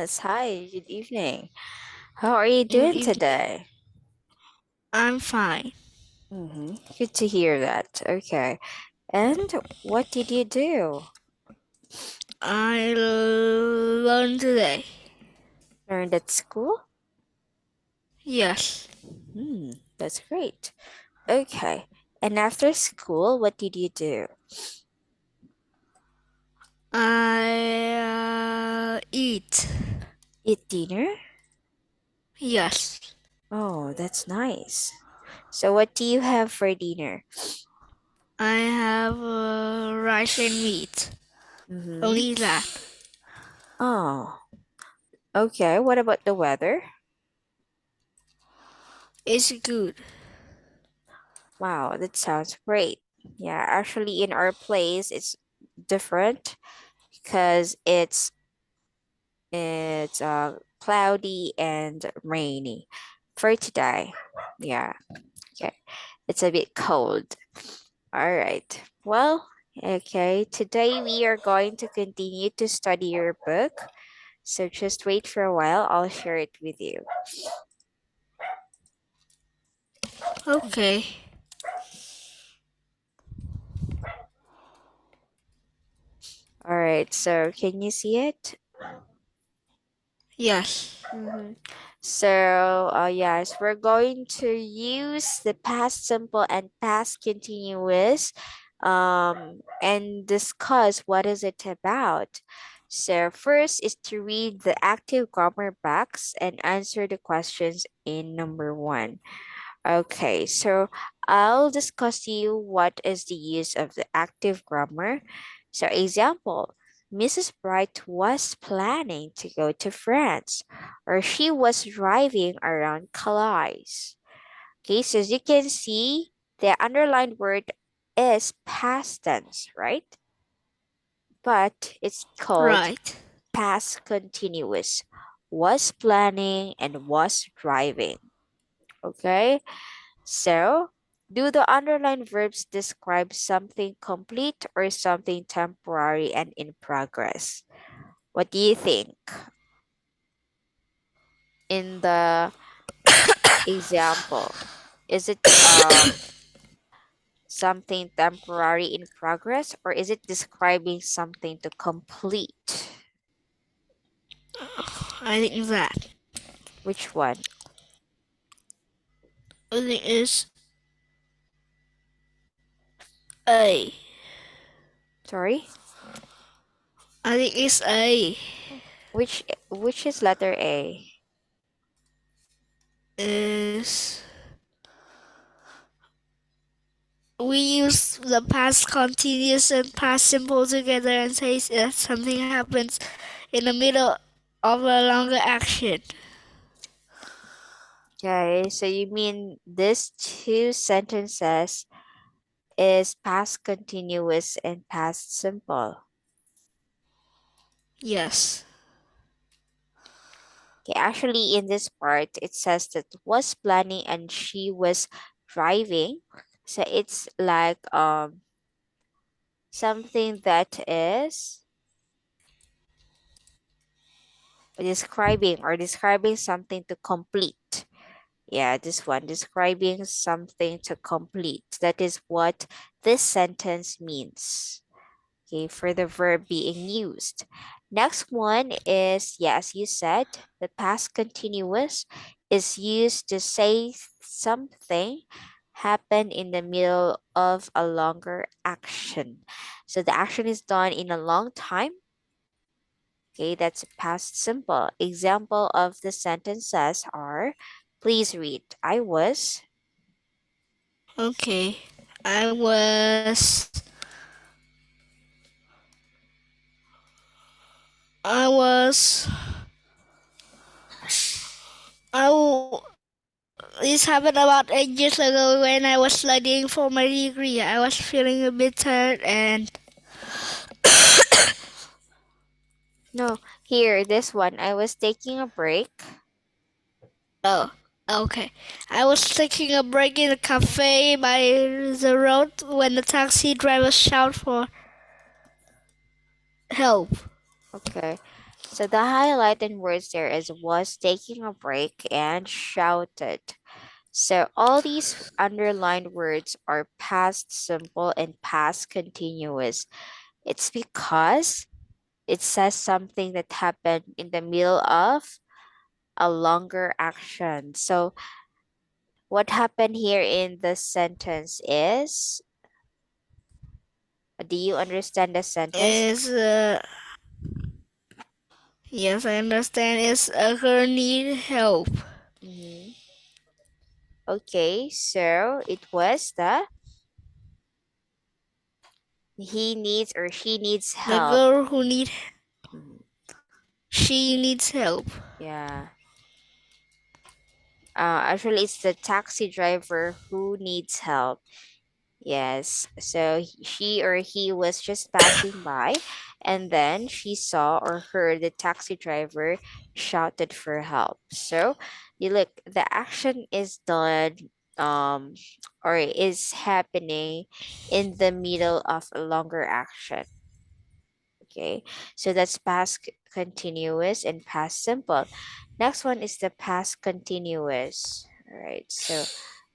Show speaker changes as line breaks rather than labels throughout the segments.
Yes, hi, good evening. How are you
Good
doing
evening.
today?
I'm fine.
Good to hear that. Okay. And what did you do?
I learned today.
Learned at school?
Yes.
That's great. Okay. And after school, what did you do?
I eat.
Eat dinner?
Yes.
Oh, that's nice. So what do you have for dinner?
I have rice and meat.
Mm-hmm.
Only that.
Oh, okay. What about the weather?
It's good.
Wow, that sounds great. Yeah, actually in our place it's different because it's cloudy and rainy for today. Yeah, okay. It's a bit cold. All right. Well, okay. Today we are going to continue to study your book. So just wait for a while. I'll share it with you.
Okay.
All right. So can you see it?
Yes.
Mm-hmm. So, yes, we're going to use the past simple and past continuous and discuss what is it about. So, first is to read the active grammar box and answer the questions in number one. Okay, so I'll discuss to you what is the use of the active grammar. So, example, Mrs. Bright was planning to go to France, or she was driving around Calais. Okay, so as you can see, the underlined word is past tense, right? But it's called
Right.
past continuous. Was planning and was driving. Okay. So, do the underlined verbs describe something complete or something temporary and in progress? What do you think? In the example, is it something temporary in progress or is it describing something to complete?
I think that.
Which one?
I think it's A.
Sorry?
I think it's A.
Which is letter A?
Is we use the past continuous and past simple together and say that something happens in the middle of a longer action.
Okay, so you mean these two sentences is past continuous and past simple.
Yes.
Okay, actually, in this part, it says that was planning and she was driving. So it's like something that is describing something to complete. Yeah, this one describing something to complete. That is what this sentence means. Okay, for the verb being used. Next one is, yes, you said the past continuous is used to say something happened in the middle of a longer action. So the action is done in a long time. Okay, that's past simple. Example of the sentences are, please read,
Okay. I was. I was. I. w- This happened about 8 years ago when I was studying for my degree. I was feeling a bit tired and.
no, here, this one, I was taking a break.
Oh, okay. I was taking a break in a cafe by the road when the taxi driver shouted for help.
Okay. So the highlighted words there is was taking a break and shouted. So all these underlined words are past simple and past continuous. It's because it says something that happened in the middle of a longer action. So what happened here in the sentence is, do you understand the sentence?
Is yes, I understand. Is a girl need help?
Mhm. Okay, so it was the he needs or she needs
The
help.
girl who need
Mhm.
she needs help.
Yeah. Actually, it's the taxi driver who needs help. Yes. So she or he was just passing by, and then she saw or heard the taxi driver shouted for help. So you look, the action is done, um, or is happening in the middle of a longer action. Okay. So that's past continuous and past simple. Next one is the past continuous. All right. So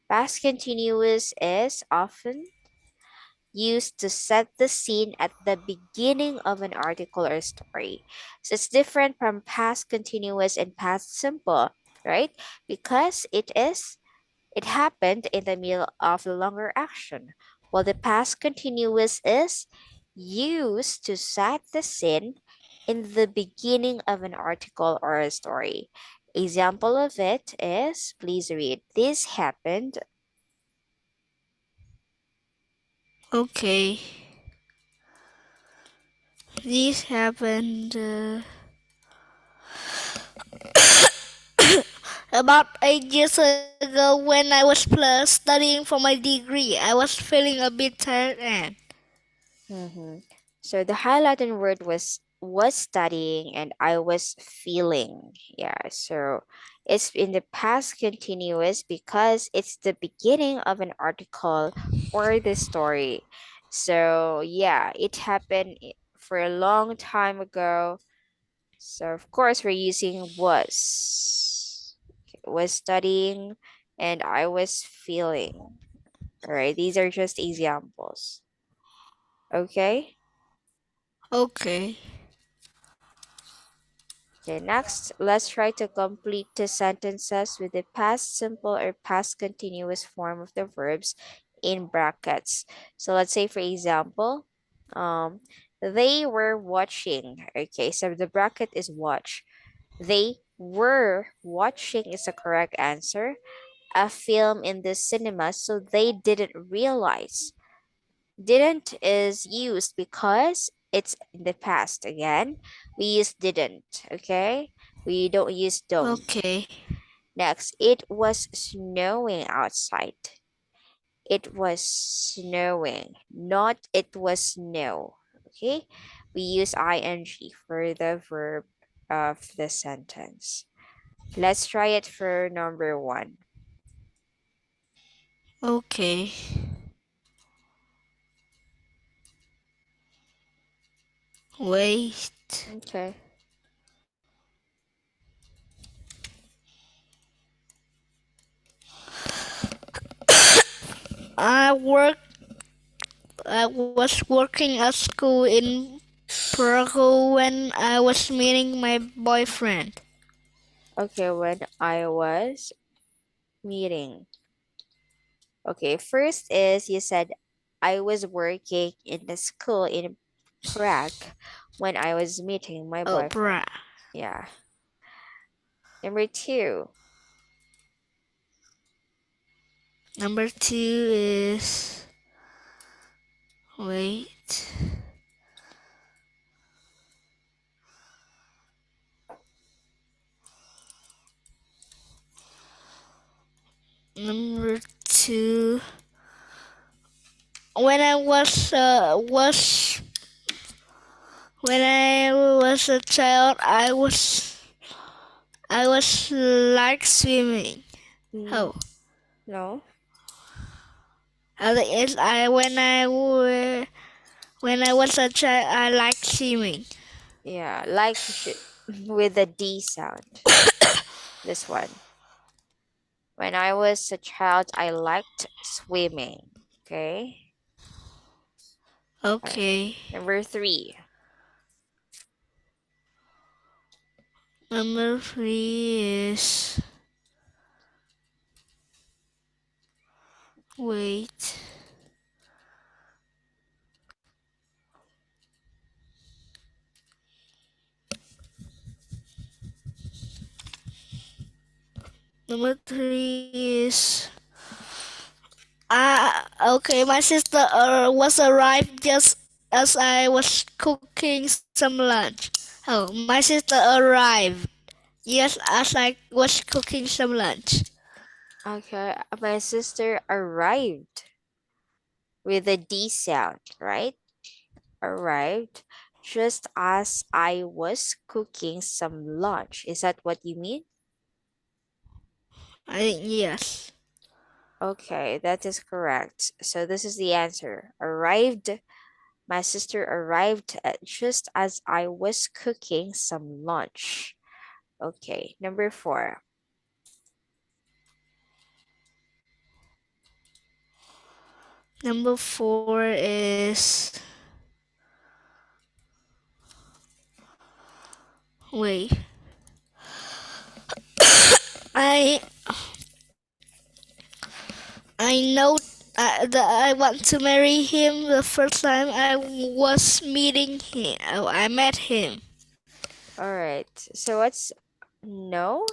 past continuous is often used to set the scene at the beginning of an article or story. So it's different from past continuous and past simple, right? Because it happened in the middle of the longer action, while the past continuous is used to set the scene in the beginning of an article or a story. Example of it is, please read, this happened.
Okay, this happened about 8 years ago when I was plus studying for my degree. I was feeling a bit tired and
Mm-hmm. So the highlighted word was studying and I was feeling. Yeah, so it's in the past continuous because it's the beginning of an article or the story. So yeah, it happened for a long time ago. So of course we're using was. Okay, was studying and I was feeling. All right, these are just examples. Okay?
okay,
Okay, next, let's try to complete the sentences with the past simple or past continuous form of the verbs in brackets. So let's say, for example, they were watching. Okay, so the bracket is watch. They were watching is the correct answer. A film in the cinema, so they didn't realize. Didn't is used because it's in the past. Again, we use didn't. Okay, we don't use don't.
okay,
Next, it was snowing outside. It was snowing, not it was snow. Okay, we use ing for the verb of the sentence. Let's try it for number one.
okay. Wait.
Okay.
I work. I was working at school in Prague when I was meeting my boyfriend.
Okay, when I was meeting. Okay, first is you said I was working in the school in Prague when I was meeting my
Oh,
boyfriend.
bruh.
Yeah. Number two.
Number two is wait. Number two. When I when I was a child, I was like swimming.
Mm,
Oh,
no.
yes, when I was a child, I like swimming.
Yeah, like you should. with the D sound. This one. When I was a child, I liked swimming. Okay. All right.
Okay.
Number 3.
Number 3 is wait. Number 3 is okay. My sister was arrived just as I was cooking some lunch. Oh, my sister arrived just as I was cooking some lunch.
Okay. My sister arrived with a D sound, right? Arrived just as I was cooking some lunch. Is that what you mean?
Yes.
Okay, that is correct. So this is the answer. Arrived. My sister arrived just as I was cooking some lunch. Okay, number 4.
Number 4 is wait. I I know that I want to marry him the first time I was meeting him. Oh, I met him.
All right. So what's no?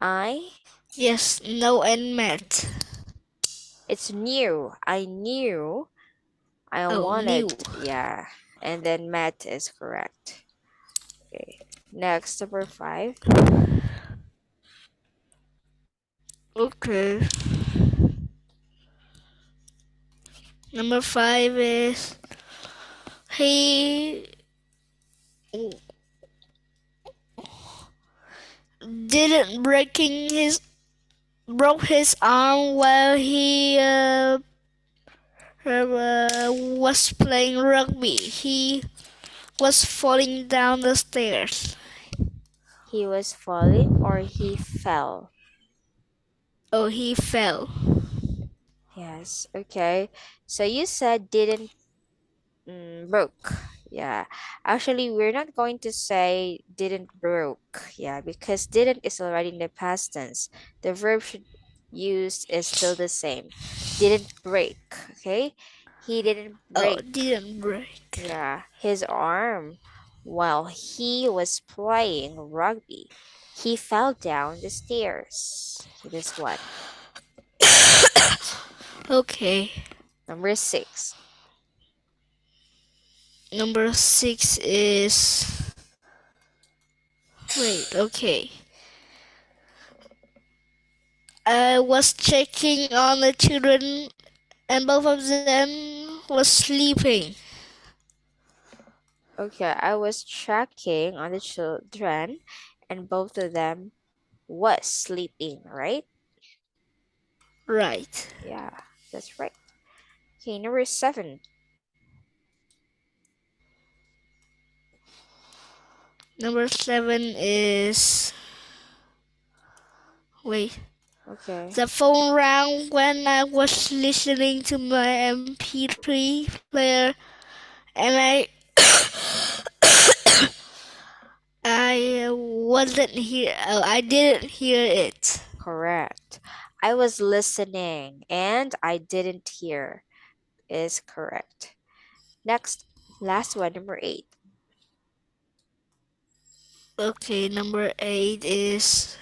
I
Yes, no, and met.
It's new. I knew I
Oh,
wanted.
new.
Yeah. And then met is correct. Okay. Next, number 5.
Okay. Number 5 is he didn't breaking his broke his arm while he was playing rugby. He was falling down the stairs.
He was falling or he fell?
Oh, he fell.
Yes. Okay. So you said didn't broke. Yeah. Actually, we're not going to say didn't broke. Yeah, because didn't is already in the past tense. The verb should used is still the same. Didn't break. Okay. He didn't
Oh,
break.
didn't break.
Yeah, his arm while he was playing rugby. He fell down the stairs. Okay, this one.
Okay.
Number 6.
Number 6 is wait. Okay. I was checking on the children, and both of them was sleeping.
Okay, I was checking on the children and both of them was sleeping, right?
Right.
Yeah, that's right. Okay, number 7.
Number 7 is wait.
Okay,
The phone rang when I was listening to my MP3 player, and I wasn't here. I didn't hear it.
correct. I was listening and I didn't hear is correct. Next, last one, number 8.
Okay, number 8 is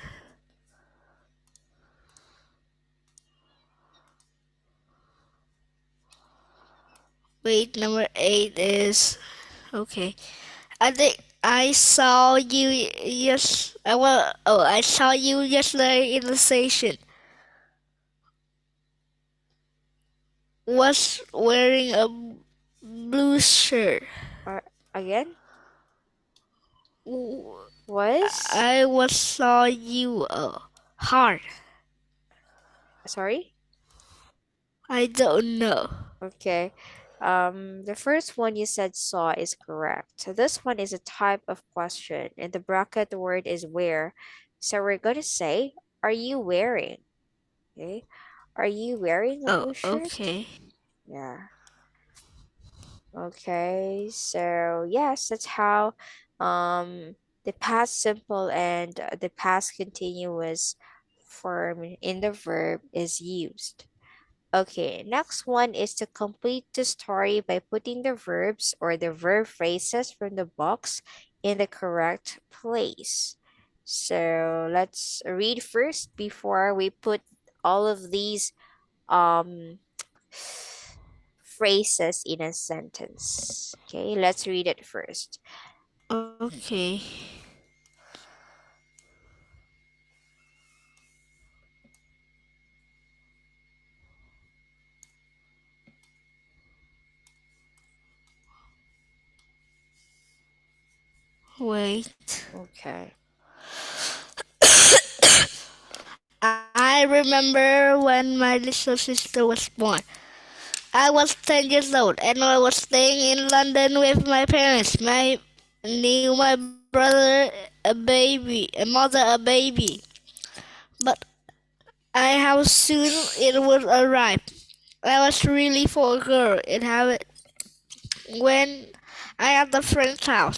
wait. Number 8 is okay. I think I saw you. Yes, I well. Oh, I saw you yesterday in the station. Was wearing a blue shirt.
Or again,
W-
was
I was saw you hard.
sorry.
I don't know.
Okay. The first one you said saw is correct. So this one is a type of question, and the bracket word is wear. So we're going to say, are you wearing? Okay. Are you wearing a
Oh,
blue shirt?
okay.
Yeah. Okay. So yes, that's how the past simple and the past continuous form in the verb is used. Okay, next one is to complete the story by putting the verbs or the verb phrases from the box in the correct place. So let's read first before we put all of these um phrases in a sentence. Okay, let's read it first.
Okay. Wait.
Okay.
I remember when my little sister was born. I was 10 years old and I was staying in London with my parents. My knew my brother a mother a baby. But I how soon it would arrive. I was really for a girl. It happened when I at the friend's house.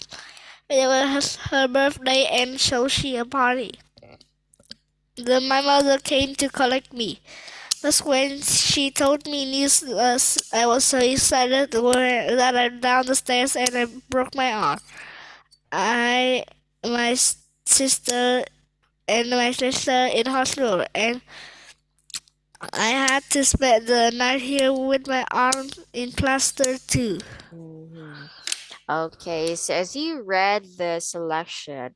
It was her birthday and so she a party. Then my mother came to collect me. That's when she told me news. I was so excited that I down the stairs and I broke my arm. I, my sister, and my sister in hospital, and I had to spend the night here with my arm in plaster too.
Mhm. Okay, so as you read the selection,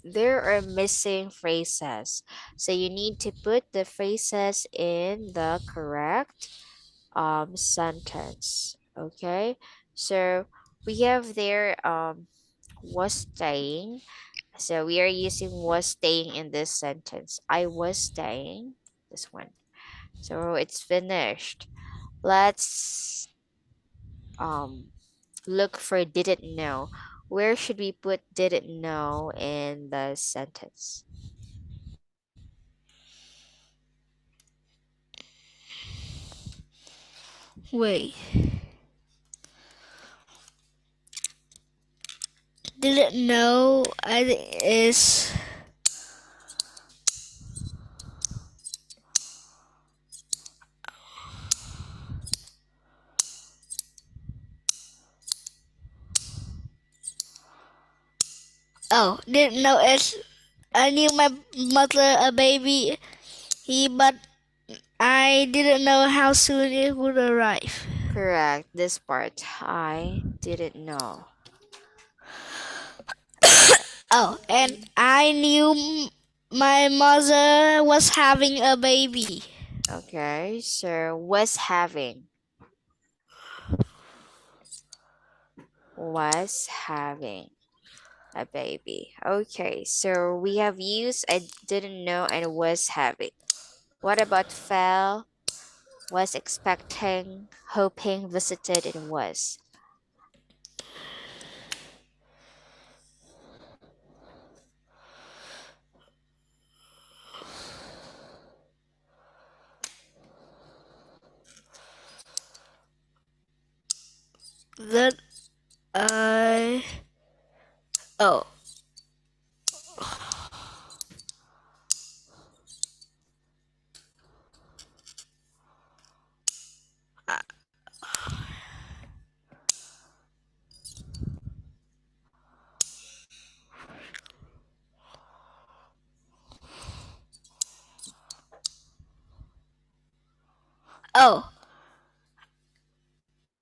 there are missing phrases. So you need to put the phrases in the correct sentence. Okay? So we have there was staying. So we are using was staying in this sentence. I was staying. This one. So it's finished. Let's um look for didn't know. Where should we put didn't know in the sentence?
Wait, didn't know I is didn't know is I knew my mother a baby. But I didn't know how soon it would arrive.
Correct. This part I didn't know.
And I knew my mother was having a baby.
Okay, so was having a baby. Okay, so we have used I didn't know and was having. What about fell, was expecting, hoping, visited, and was?
Then I oh oh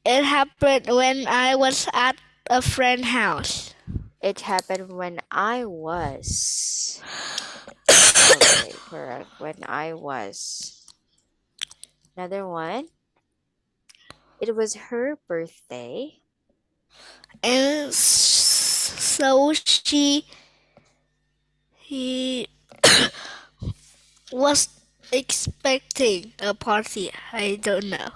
it happened when I was at a friend's house.
It happened when I was. Okay, correct. When I was. Another one. It was her birthday.
And so he was expecting a party. I don't know.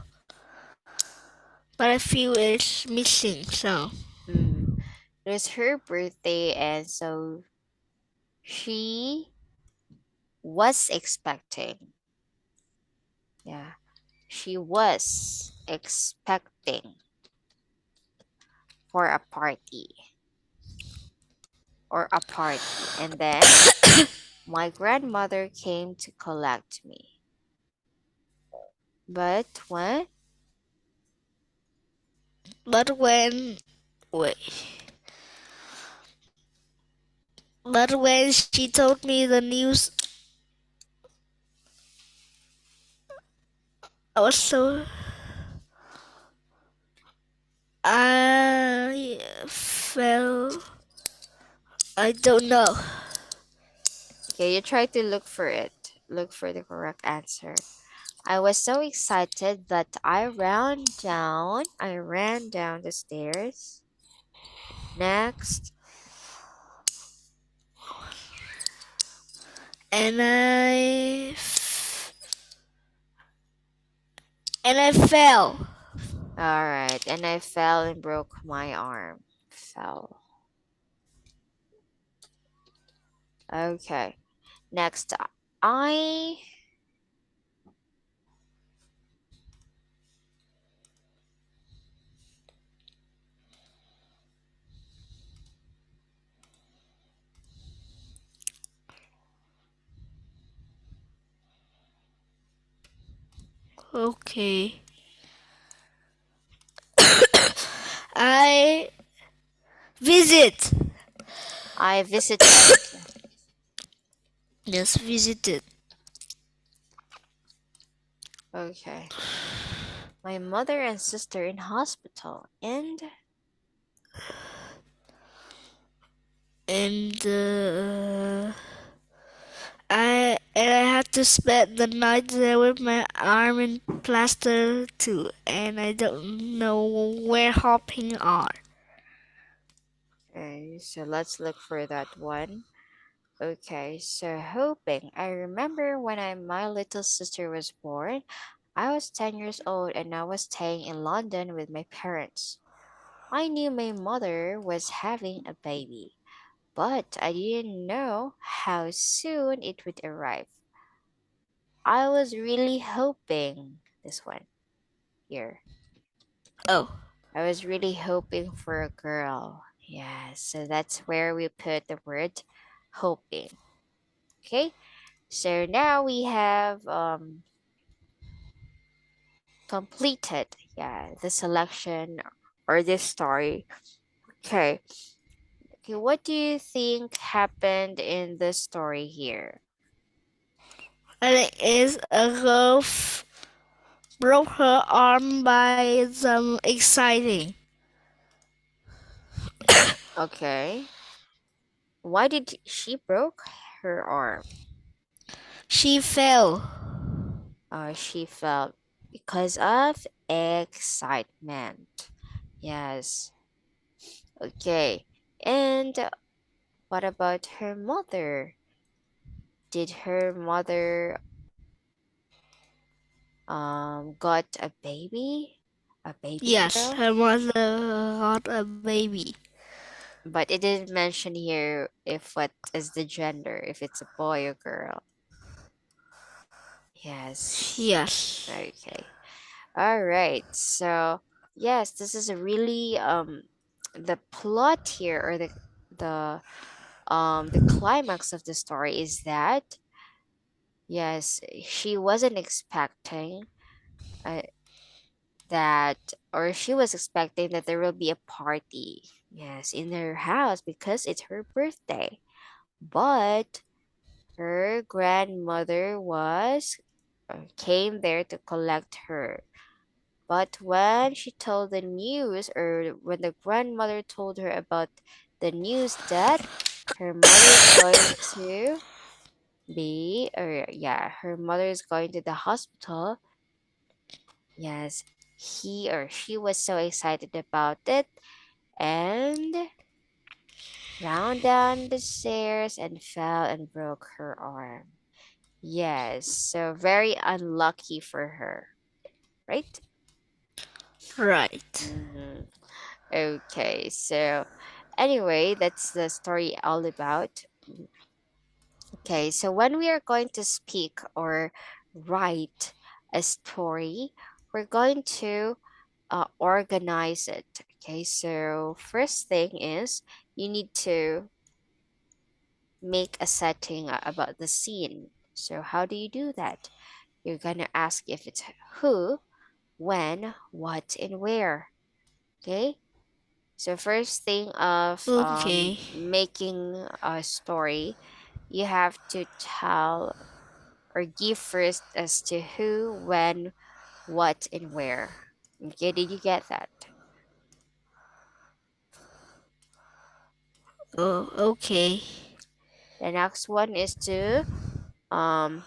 but I feel it's missing. So
Mm. It was her birthday, and so she was expecting. Yeah, she was expecting for a party or a party. And then my grandmother came to collect me. But when
but when wait, but when she told me the news, I was so I felt I don't know.
okay, you try to look for it, look for the correct answer. I was so excited that I ran down the stairs. Next,
And I fell.
all right, and I fell and broke my arm. Fell. Okay. Next, I
Okay. I visit.
I visited.
Yes, visited.
Okay. My mother and sister in hospital, and
And I had to spend the night there with my arm in plaster too, and I don't know where hopping are.
okay, so let's look for that one. Okay, so hoping. I remember when my little sister was born, I was 10 years old and I was staying in London with my parents. I knew my mother was having a baby, but I didn't know how soon it would arrive. I was really hoping this one here.
Oh,
I was really hoping for a girl. Yeah, so that's where we put the word hoping. Okay, so now we have completed, yeah, the selection or this story. Okay, okay, what do you think happened in the story here?
and it is a girl broke her arm by some exciting.
Okay, why did she broke her arm?
She fell.
She felt because of excitement. Yes. Okay. And what about her mother? Did her mother got a baby? A baby
Yes,
girl?
her mother got a baby.
But it didn't mention here if what is the gender, if it's a boy or girl. Yes.
Yes.
Okay. All right. So, yes, this is a really the plot here or the climax of the story is that yes, she wasn't expecting uh, that or she was expecting that there will be a party, yes, in her house because it's her birthday. But her grandmother was came there to collect her. But when she told the news, or when the grandmother told her about the news that her mother is going to be, or yeah, her mother is going to the hospital, yes, he or she was so excited about it and ran down the stairs and fell and broke her arm. Yes, so very unlucky for her, right?
Right.
Mhm. Okay, so anyway, that's the story all about. Okay, so when we are going to speak or write a story, we're going to organize it. Okay, so first thing is you need to make a setting about the scene. So, how do you do that? You're gonna ask if it's who, when, what, and where. Okay, so first thing of
Okay.
making a story, you have to tell or give first as to who, when, what, and where. Okay, did you get that?
Oh, okay.
The next one is to um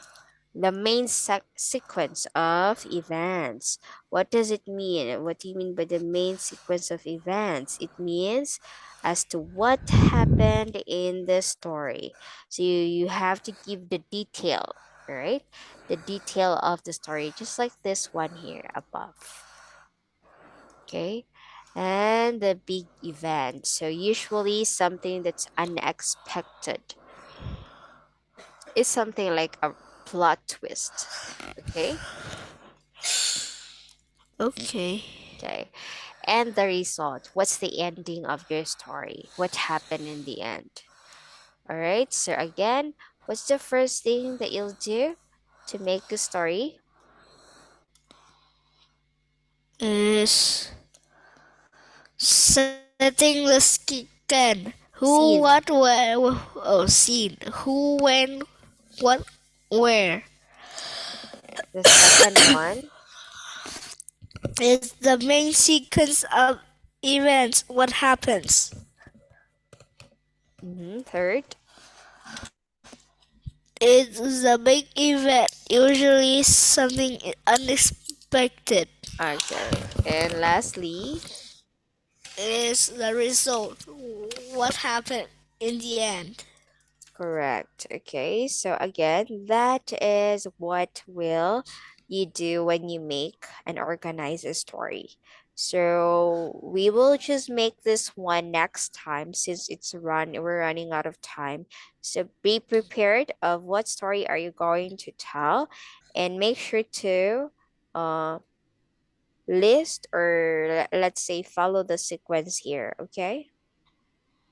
the main sequence of events. What does it mean? What do you mean by the main sequence of events? It means as to what happened in the story. So you have to give the detail, right? The detail of the story, just like this one here above. Okay. And the big event. So usually something that's unexpected is something like a plot twist. Okay.
Okay.
Okay. And the result. What's the ending of your story? What happened in the end? All right. So, again, what's the first thing that you'll do to make a story?
Is setting the scan. Who,
Scene.
what, where, oh, scene. Who, when, what, where.
The second one.
Is the main sequence of events. What happens?
Third.
It's a big event, usually something unexpected.
Okay. And lastly,
Is the result. What happened in the end?
correct. Okay. So again, that is what will you do when you make and organize a story. So we will just make this one next time since we're running out of time. So be prepared of what story are you going to tell and make sure to uh list or let's say follow the sequence here, okay?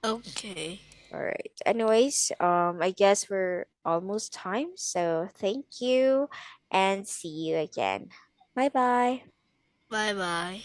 Okay.
All right. Anyways, I guess we're almost time. So thank you and see you again. Bye bye.
Bye bye.